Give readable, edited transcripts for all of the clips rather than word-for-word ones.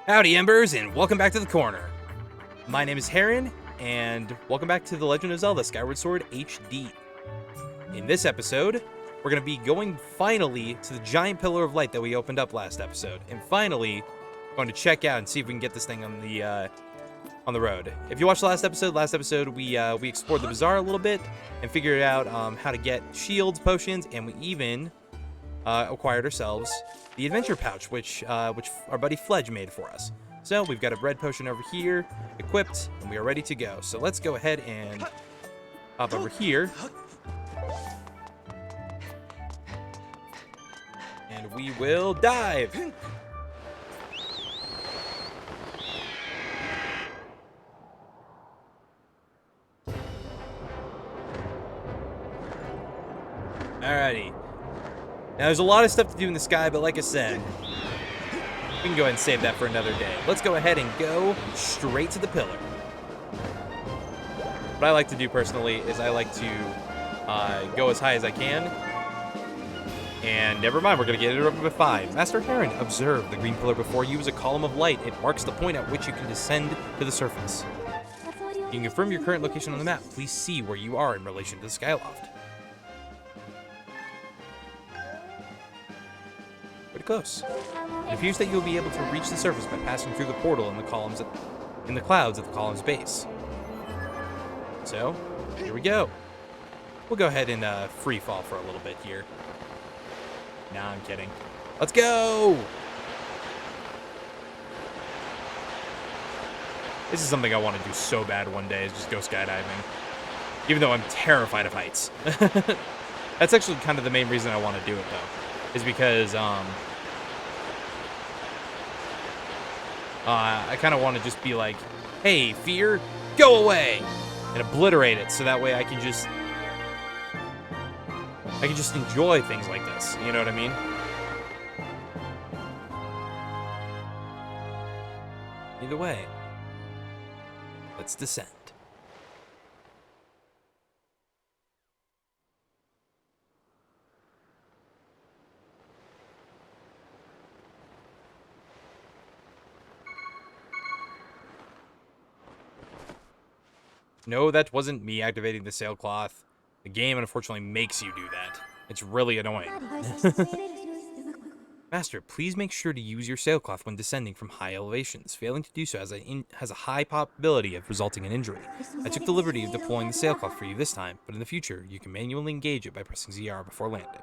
Howdy, Embers, and welcome back to the corner. My name is Heron, and welcome back to The Legend of Zelda Skyward Sword HD. In this episode, we're going to be going finally to the giant pillar of light that we opened up last episode, and finally going to check out and see if we can get this thing on the road. If you watched the last episode we explored the bazaar a little bit and figured out how to get shields, potions, and we even acquired ourselves the adventure pouch, which our buddy Fledge made for us. So we've got a bread potion over here, equipped, and we are ready to go. So let's go ahead and hop over here. And we will dive. Alrighty. Now, there's a lot of stuff to do in the sky, but like I said, we can go ahead and save that for another day. Let's go ahead and go straight to the pillar. What I like to do personally is I like to go as high as I can. And never mind, we're going to get it up to 5. Master Heron, observe the green pillar before you is a column of light. It marks the point at which you can descend to the surface. You can confirm your current location on the map. Please see where you are in relation to the Skyloft. Pretty close. It appears that you'll be able to reach the surface by passing through the portal in the clouds at the column's base. So, here we go. We'll go ahead and free fall for a little bit here. Nah, I'm kidding. Let's go! This is something I want to do so bad one day, is just go skydiving. Even though I'm terrified of heights. That's actually kind of the main reason I want to do it, though. Is because, I kind of want to just be like, hey, fear, go away! And obliterate it, so that way I can just enjoy things like this. You know what I mean? Either way, let's descend. No, that wasn't me activating the sailcloth. The game, unfortunately, makes you do that. It's really annoying. Master, please make sure to use your sailcloth when descending from high elevations. Failing to do so has a high probability of resulting in injury. I took the liberty of deploying the sailcloth for you this time, but in the future, you can manually engage it by pressing ZR before landing.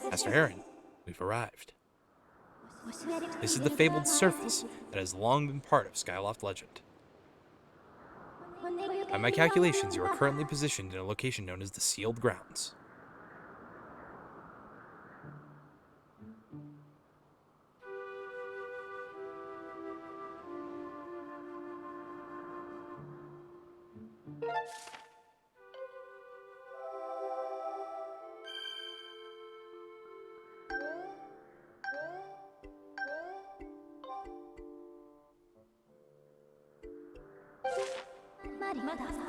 Master Heron, we've arrived. This is the fabled surface that has long been part of Skyloft legend. By my calculations, you are currently positioned in a location known as the Sealed Grounds.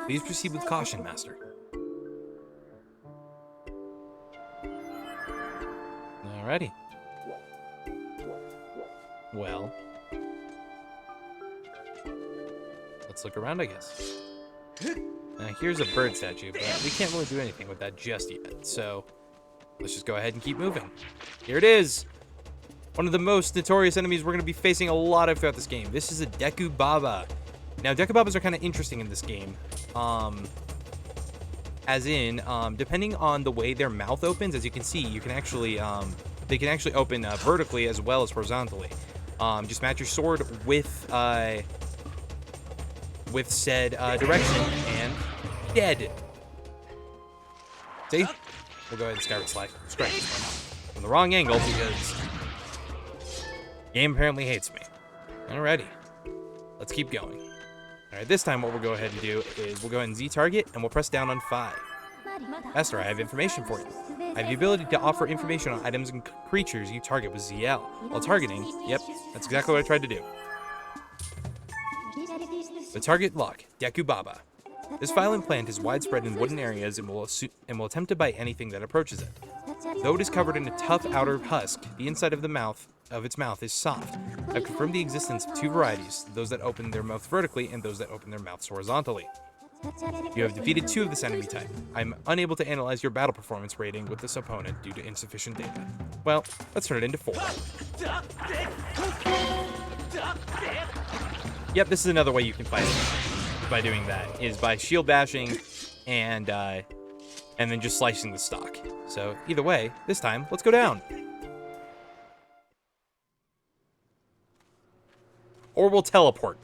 Please proceed with caution, Master. Alrighty. Well, let's look around, I guess. Now, here's a bird statue, but we can't really do anything with that just yet, so let's just go ahead and keep moving. Here it is! One of the most notorious enemies we're going to be facing a lot of throughout this game. This is a Deku Baba. Now, Deku Babas are kind of interesting in this game. As in, depending on the way their mouth opens, as you can see, you can actually, they can actually open vertically as well as horizontally. Just match your sword with said direction, and dead. See? We'll go ahead and Skyward Slide. Strike this one from the wrong angle because the game apparently hates me. Alrighty. Let's keep going. Alright, this time what we'll go ahead and do is we'll go ahead and Z-target, and we'll press down on 5. Master, I have information for you. I have the ability to offer information on items and creatures you target with ZL. While targeting, yep, that's exactly what I tried to do. The target lock, Deku Baba. This violent plant is widespread in wooden areas and will attempt to bite anything that approaches it. Though it is covered in a tough outer husk, the inside of the mouth of its mouth is soft. I've confirmed the existence of two varieties, those that open their mouth vertically and those that open their mouths horizontally. You have defeated two of this enemy type. I'm unable to analyze your battle performance rating with this opponent due to insufficient data. Well, let's turn it into 4. Yep, this is another way you can fight it by doing that, is by shield bashing and then just slicing the stock. So either way, this time, let's go down. Or we'll teleport.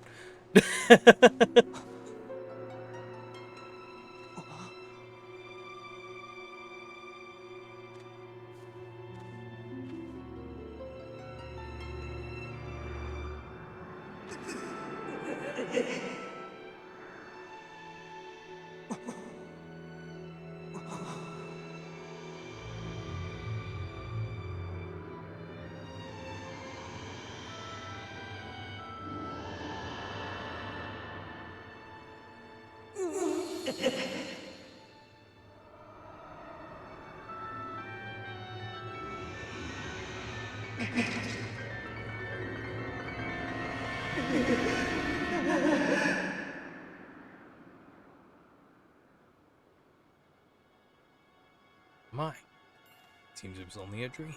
My, seems it was only a dream.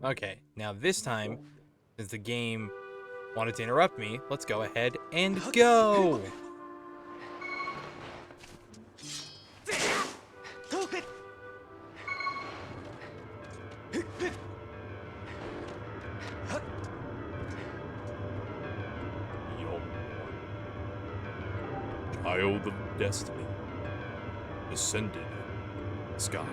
Okay, now this time, since the game wanted to interrupt me, let's go ahead and go! Child of destiny, ascended the sky.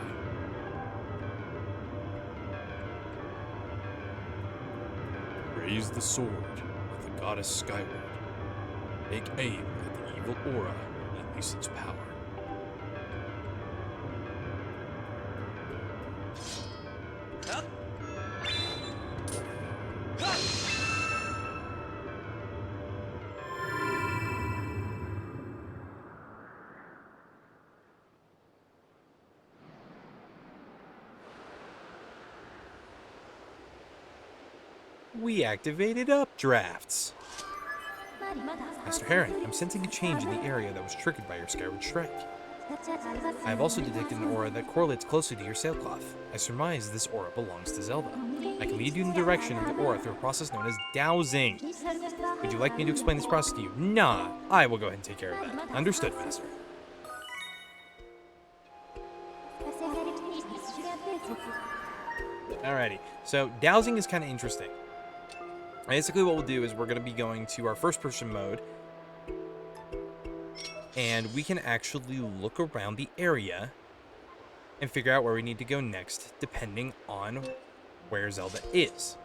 Raise the sword of the goddess Skyward. Take aim at the evil aura and release its power. We activated updrafts. Master Heron, I'm sensing a change in the area that was triggered by your Skyward strike. I have also detected an aura that correlates closely to your sailcloth. I surmise this aura belongs to Zelda. I can lead you in the direction of the aura through a process known as dowsing. Would you like me to explain this process to you? Nah, I will go ahead and take care of that. Understood, Master. Alrighty, so dowsing is kind of interesting. Basically what we'll do is we're going to be going to our first person mode, and we can actually look around the area and figure out where we need to go next, depending on where Zelda is.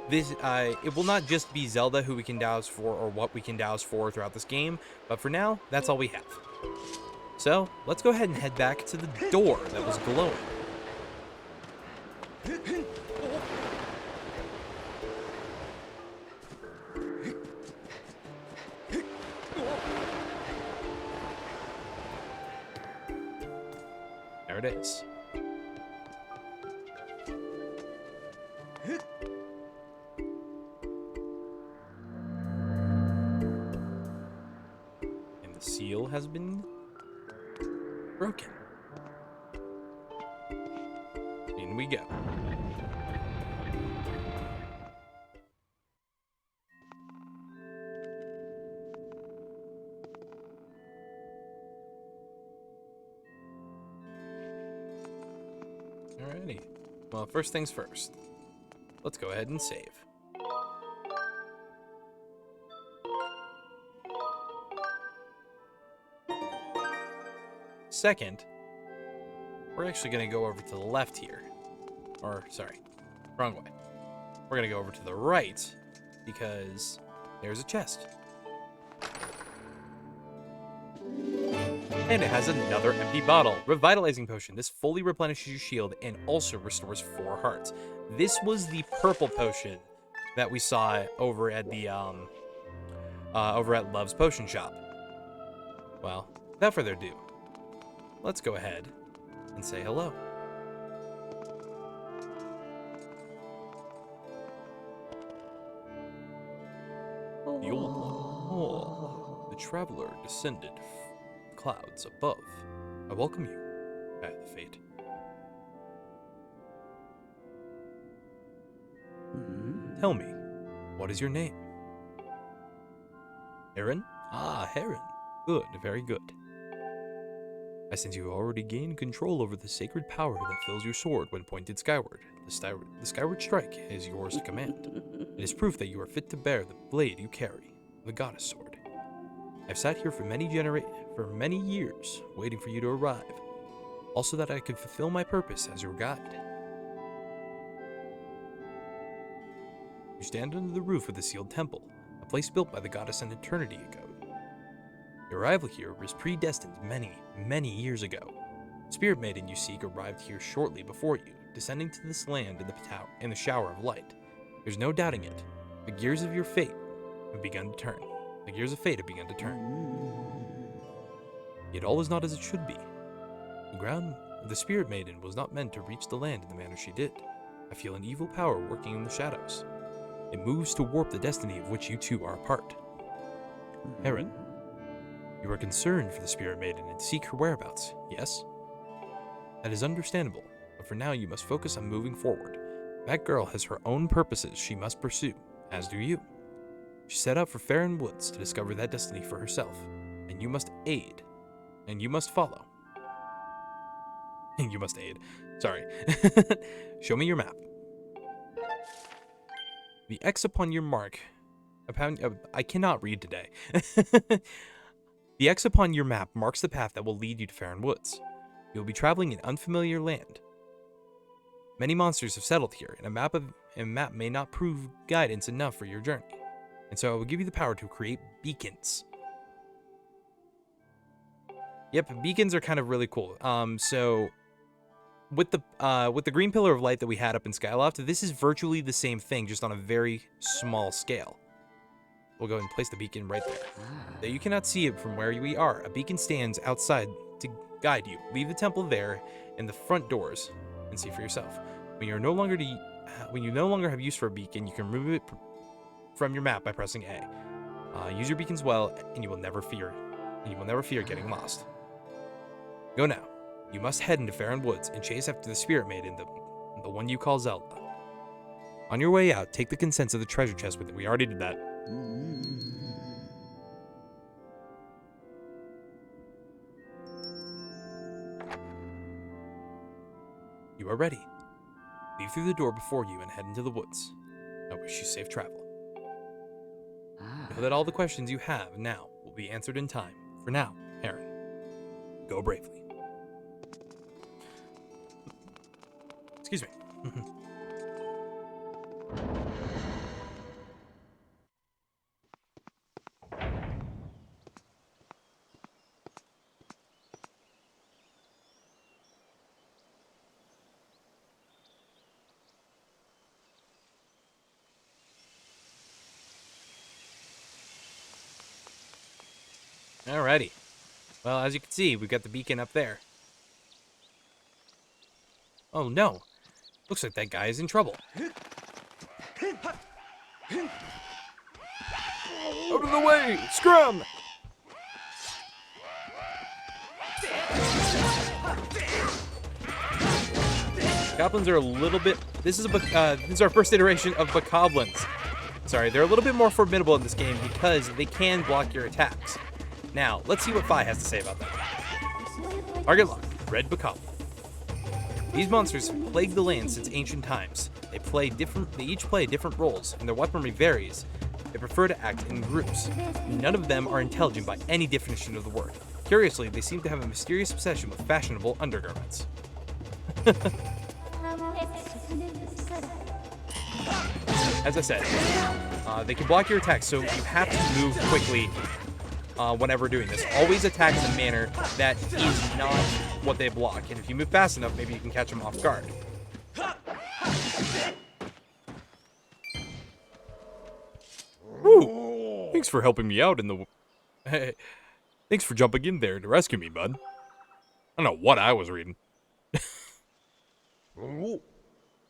It will not just be Zelda who we can douse for or what we can douse for throughout this game, but for now, that's all we have. So let's go ahead and head back to the door that was glowing. There it is. And the seal has been broken. In we go. Alrighty. Well, first things first. Let's go ahead and save. Second, we're actually going to go over to the left here. Or, sorry, wrong way. We're going to go over to the right because there's a chest. And it has another empty bottle. Revitalizing potion. This fully replenishes your shield and also restores 4 hearts. This was the purple potion that we saw over at the over at Love's Potion Shop. Well, without further ado, let's go ahead and say hello. The old one. Oh, the traveler descended clouds above. I welcome you, Path of Fate. Tell me, what is your name? Heron? Ah, Heron. Good, very good. Since you have already gained control over the sacred power that fills your sword when pointed skyward, the Skyward Strike is yours to command. It is proof that you are fit to bear the blade you carry, the Goddess Sword. I've sat here for many years, waiting for you to arrive, also that I could fulfill my purpose as your guide. You stand under the roof of the sealed temple, a place built by the goddess an eternity ago. Your arrival here was predestined many, many years ago. The Spirit Maiden you seek arrived here shortly before you, descending to this land in the shower of light. There's no doubting it. The gears of fate have begun to turn. Yet all is not as it should be. The Spirit Maiden was not meant to reach the land in the manner she did. I feel an evil power working in the shadows. It moves to warp the destiny of which you two are a part. Heron, you are concerned for the Spirit Maiden and seek her whereabouts, yes? That is understandable, but for now you must focus on moving forward. That girl has her own purposes she must pursue, as do you. She set out for Faron Woods to discover that destiny for herself, and you must aid, and you must follow. You must aid. Sorry. Show me your map. The X upon your mark... I cannot read today. The X upon your map marks the path that will lead you to Faron Woods. You will be traveling in unfamiliar land. Many monsters have settled here, and a map may not prove guidance enough for your journey. And so I will give you the power to create beacons. Yep, beacons are kind of really cool. So with the green pillar of light that we had up in Skyloft, this is virtually the same thing, just on a very small scale. We'll go ahead and place the beacon right there. Though you cannot see it from where we are, a beacon stands outside to guide you. Leave the temple there in the front doors and see for yourself. When you no longer have use for a beacon, you can remove it from your map by pressing A. Use your beacons well, and you will never fear getting lost. Go now. You must head into Faron Woods and chase after the Spirit Maiden, the one you call Zelda. On your way out, take the contents of the treasure chest with you. We already did that. You are ready. Leave through the door before you and head into the woods. I wish you safe travel. Know that all the questions you have now will be answered in time. For now, Heron, go bravely. Excuse me. Alrighty. Well, as you can see, we've got the beacon up there. Oh no. Looks like that guy is in trouble. Out of the way! Scrum! Goblins are a little bit... This is our first iteration of Bokoblins. Sorry, they're a little bit more formidable in this game because they can block your attacks. Now, let's see what Fi has to say about that. Target locked. Red Bokoblin. These monsters have plagued the land since ancient times. They each play different roles, and their weaponry varies. They prefer to act in groups. None of them are intelligent by any definition of the word. Curiously, they seem to have a mysterious obsession with fashionable undergarments. As I said, they can block your attacks, so you have to move quickly whenever doing this. Always attack in a manner that is not what they block. And if you move fast enough, maybe you can catch them off guard. Woo! Thanks for helping me out in the... Thanks for jumping in there to rescue me, bud. I don't know what I was reading.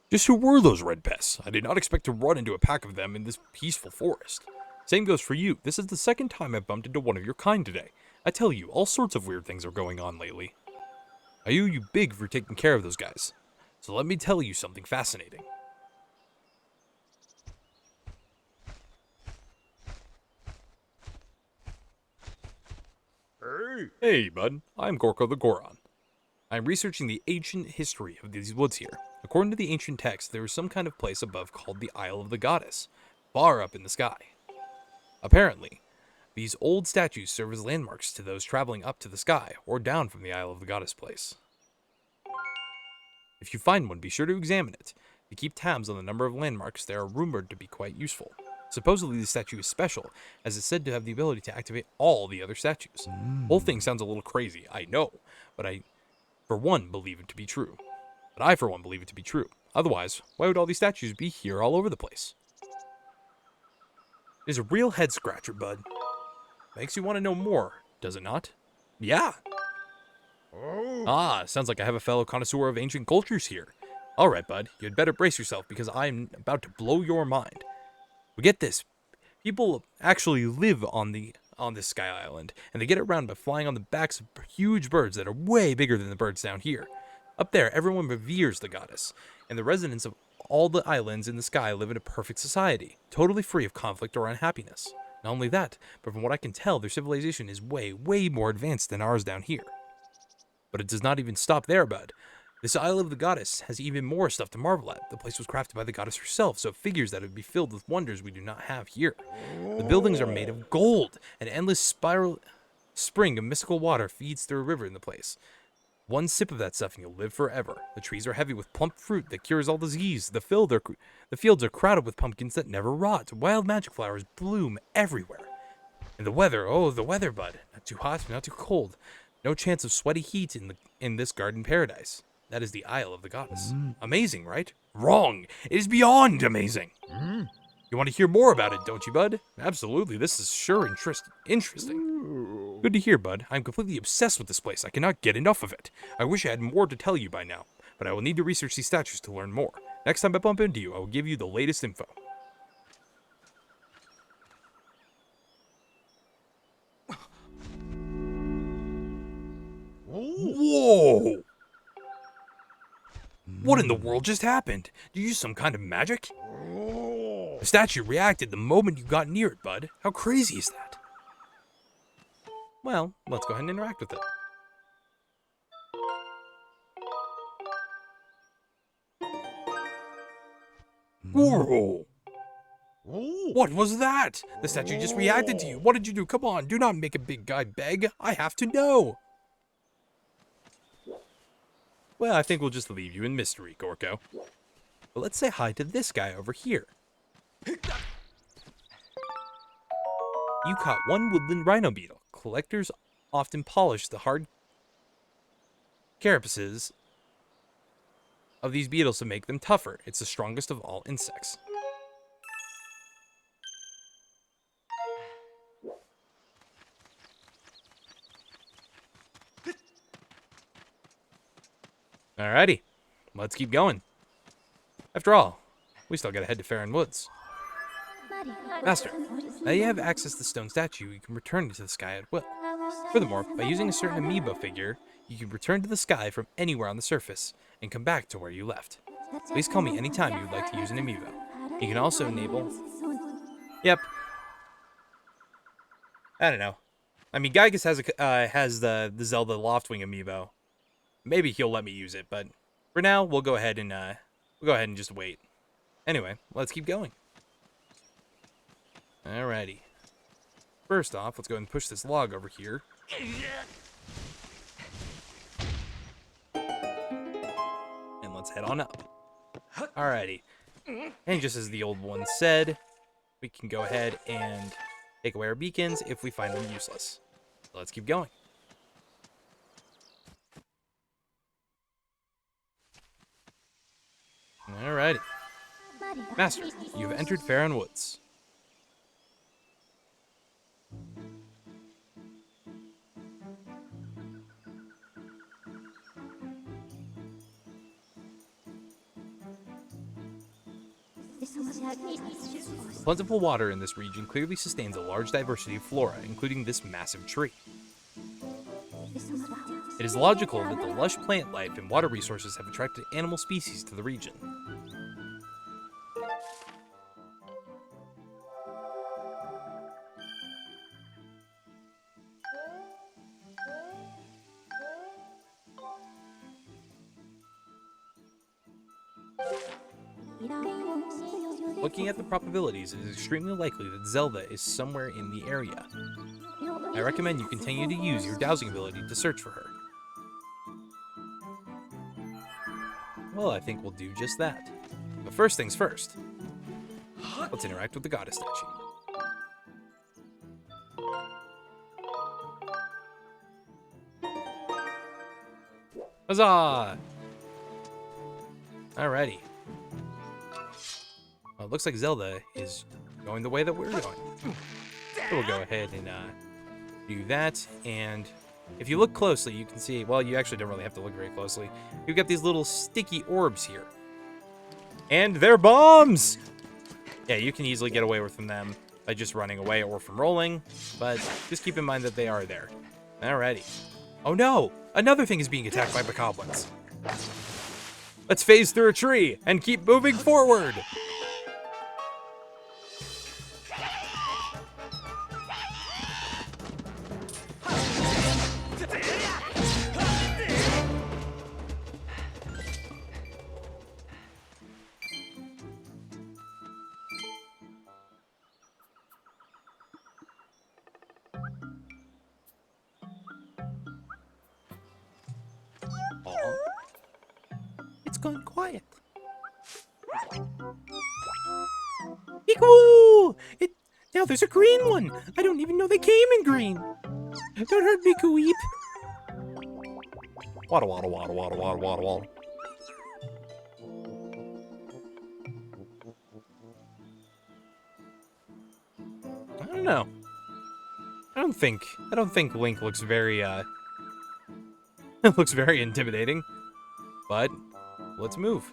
Just who were those red pests? I did not expect to run into a pack of them in this peaceful forest. Same goes for you. This is the second time I've bumped into one of your kind today. I tell you, all sorts of weird things are going on lately. I owe you big for taking care of those guys. So let me tell you something fascinating. Hey, bud. I'm Gorko the Goron. I'm researching the ancient history of these woods here. According to the ancient text, there is some kind of place above called the Isle of the Goddess, far up in the sky. Apparently, these old statues serve as landmarks to those traveling up to the sky or down from the Isle of the Goddess place. If you find one, be sure to examine it. To keep tabs on the number of landmarks, they are rumored to be quite useful. Supposedly, the statue is special, as it's said to have the ability to activate all the other statues. The whole thing sounds a little crazy, I know, but I, for one, believe it to be true. Otherwise, why would all these statues be here all over the place? It's a real head scratcher, bud. Makes you want to know more, does it not? Yeah. Ah, sounds like I have a fellow connoisseur of ancient cultures here. Alright, bud, you had better brace yourself because I'm about to blow your mind. But get this, people actually live on this sky island, and they get around by flying on the backs of huge birds that are way bigger than the birds down here. Up there, everyone reveres the goddess, and the residents of all the islands in the sky live in a perfect society, totally free of conflict or unhappiness. Not only that, but from what I can tell, their civilization is way, way more advanced than ours down here. But it does not even stop there, bud. This Isle of the Goddess has even more stuff to marvel at. The place was crafted by the goddess herself, so it figures that it would be filled with wonders we do not have here. The buildings are made of gold. An endless spring of mystical water feeds through a river in the place. One sip of that stuff and you'll live forever. The trees are heavy with plump fruit that cures all disease. The fields are crowded with pumpkins that never rot. Wild magic flowers bloom everywhere. And the weather, oh, the weather, bud. Not too hot, not too cold. No chance of sweaty heat in this garden paradise. That is the Isle of the Goddess. Amazing, right? Wrong. It is beyond amazing. You want to hear more about it, don't you, bud? Absolutely. This is sure interesting. Good to hear, bud. I'm completely obsessed with this place. I cannot get enough of it. I wish I had more to tell you by now, but I will need to research these statues to learn more. Next time I bump into you, I will give you the latest info. Whoa! What in the world just happened? Did you use some kind of magic? The statue reacted the moment you got near it, bud. How crazy is that? Well, let's go ahead and interact with it. Whoa! What was that? The statue just reacted to you. What did you do? Come on, do not make a big guy beg. I have to know. Well, I think we'll just leave you in mystery, Gorko. But let's say hi to this guy over here. You caught one woodland rhino beetle. Collectors often polish the hard carapaces of these beetles to make them tougher. It's the strongest of all insects. Alrighty, let's keep going. After all, we still gotta head to Faron Woods. Master, now you have access to the stone statue, you can return it to the sky at will. Furthermore, by using a certain amiibo figure, you can return to the sky from anywhere on the surface and come back to where you left. Please call me anytime you would like to use an amiibo. You can also enable... Yep. I don't know. I mean, Gygas has the Zelda Loftwing amiibo. Maybe he'll let me use it, but for now, we'll go ahead and just wait. Anyway, let's keep going. Alrighty. First off, let's go ahead and push this log over here. And let's head on up. Alrighty. And just as the old one said, we can go ahead and take away our beacons if we find them useless. Let's keep going. Alrighty. Master, you have entered Faron Woods. Plentiful water in this region clearly sustains a large diversity of flora, including this massive tree. It is logical that the lush plant life and water resources have attracted animal species to the region. Looking at the probabilities, it is extremely likely that Zelda is somewhere in the area. I recommend you continue to use your dowsing ability to search for her. Well, I think we'll do just that. But first things first. Let's interact with the goddess statue. Huzzah! Alrighty. Well, it looks like Zelda is going the way that we're going. So we'll go ahead and do that. And if you look closely, you can see, well, you actually don't really have to look very closely. You've got these little sticky orbs here. And they're bombs! Yeah, you can easily get away from them by just running away or from rolling, but just keep in mind that they are there. Alrighty. Oh no! Another thing is being attacked by bokoblins. Let's phase through a tree and keep moving forward! It's gone quiet. Peekaboo! Now there's a green one. I don't even know they came in green. Don't hurt me, Kweep. Waddle, waddle, waddle, waddle, waddle, waddle, waddle. I don't know. I don't think Link looks very looks very intimidating. But let's move.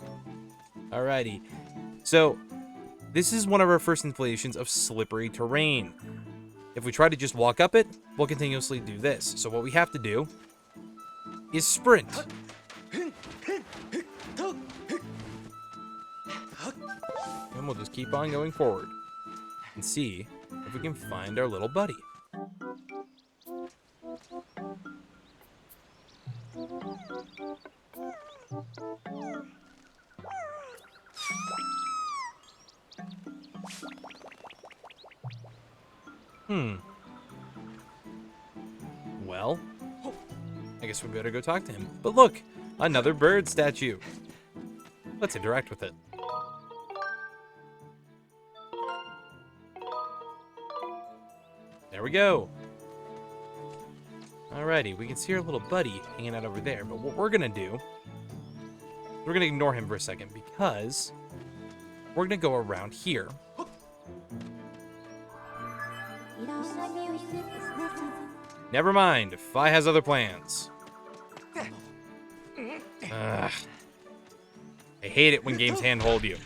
Alrighty. So, this is one of our first inflations of slippery terrain. If we try to just walk up it, we'll continuously do this. So what we have to do is sprint. And we'll just keep on going forward and see if we can find our little buddy. Well, I guess we better go talk to him. But look, another bird statue. Let's interact with it. There we go. Alrighty, we can see our little buddy hanging out over there. But what we're gonna do, we're gonna ignore him for a second because we're gonna go around here. Never mind, Fi has other plans. Ugh. I hate it when games handhold you.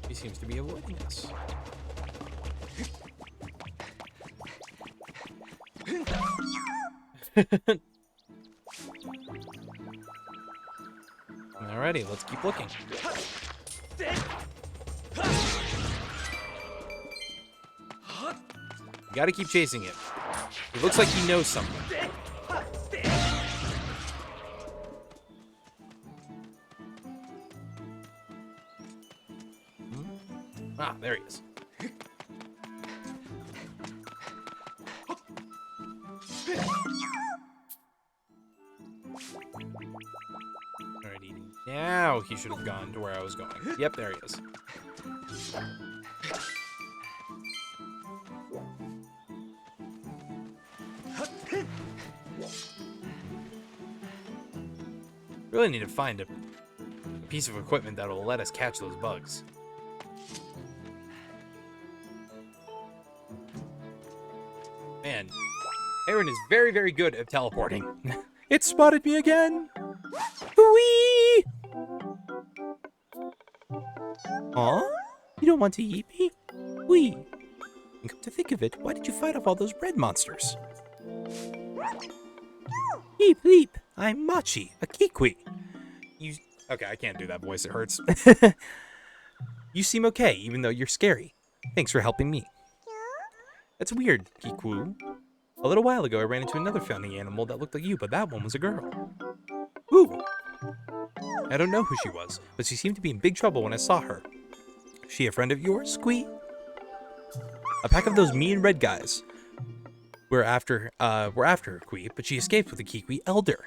He seems to be avoiding us. Alrighty, let's keep looking. You gotta keep chasing it. It looks like he knows something. Ah, there he is. Alright, eating Now he should have gone to where I was going. Yep, there he is. Really need to find a piece of equipment that will let us catch those bugs. Man, Aaron is very, very good at teleporting. It spotted me again! Whee! Aw? You don't want to eat me? Whee! And come to think of it, why did you fight off all those red monsters? Leap, leap! I'm Machi, a Kikwi. Okay, I can't do that voice, it hurts. You seem okay, even though you're scary. Thanks for helping me. That's weird, Kiku. A little while ago, I ran into another founding animal that looked like you, but that one was a girl. Ooh! I don't know who she was, but she seemed to be in big trouble when I saw her. She a friend of yours, Squee? A pack of those mean red guys. We're after her, Quee, but she escaped with the Kikwi Elder.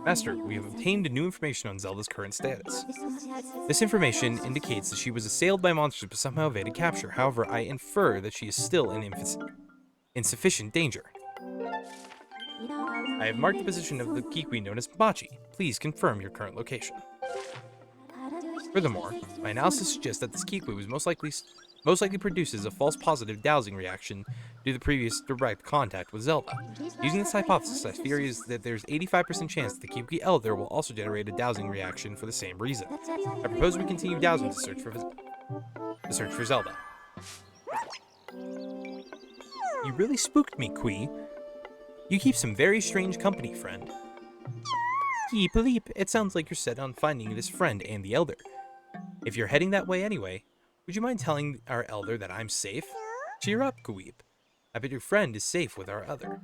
Master, we have obtained new information on Zelda's current status. This information indicates that she was assailed by monsters but somehow evaded capture. However, I infer that she is still in insufficient danger. I have marked the position of the Kikwi known as Machi. Please confirm your current location. Furthermore, my analysis suggests that this Kikwi was most likely produces a false positive dowsing reaction due to the previous direct contact with Zelda. Using this hypothesis, I theory is that there's 85% chance that the Kikwi Elder will also generate a dowsing reaction for the same reason. I propose we continue dowsing to search for Zelda. You really spooked me, Quee. You keep some very strange company, friend. Keep leap. It sounds like you're set on finding this friend and the Elder. If you're heading that way anyway, would you mind telling our Elder that I'm safe? Cheer up, Kweep. I bet your friend is safe with our Elder.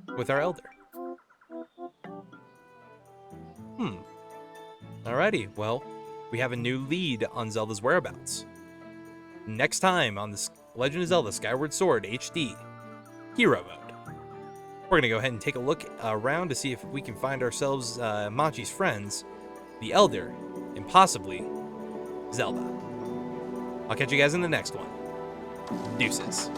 Alrighty, well, we have a new lead on Zelda's whereabouts. Next time on the Legend of Zelda Skyward Sword HD Hero Mode. We're gonna go ahead and take a look around to see if we can find ourselves Machi's friends, the Elder, and possibly Zelda. I'll catch you guys in the next one. Deuces.